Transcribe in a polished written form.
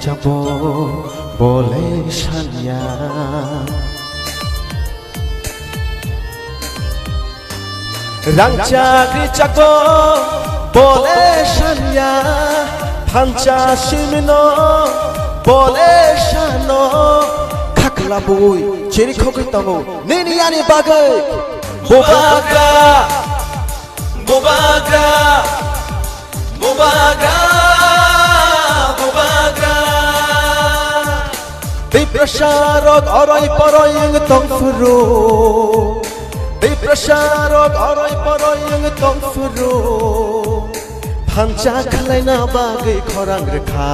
যাব বলে সানিয়া রাংচাগি যাব বলে সানিয়া ফাঞ্চা সিমনো বলে সানো খাকলা বই চেরি খোকে তবো নিনিয়ানি বাগে বোবাগা বোবাগা বোবাগা বোবাগা বিপ্রসারক অরই পরই তংফুরু বিপ্রসারক অরই পরই তংফুরু ফাঞ্চা খালাইনা বাগে খরাং রেখা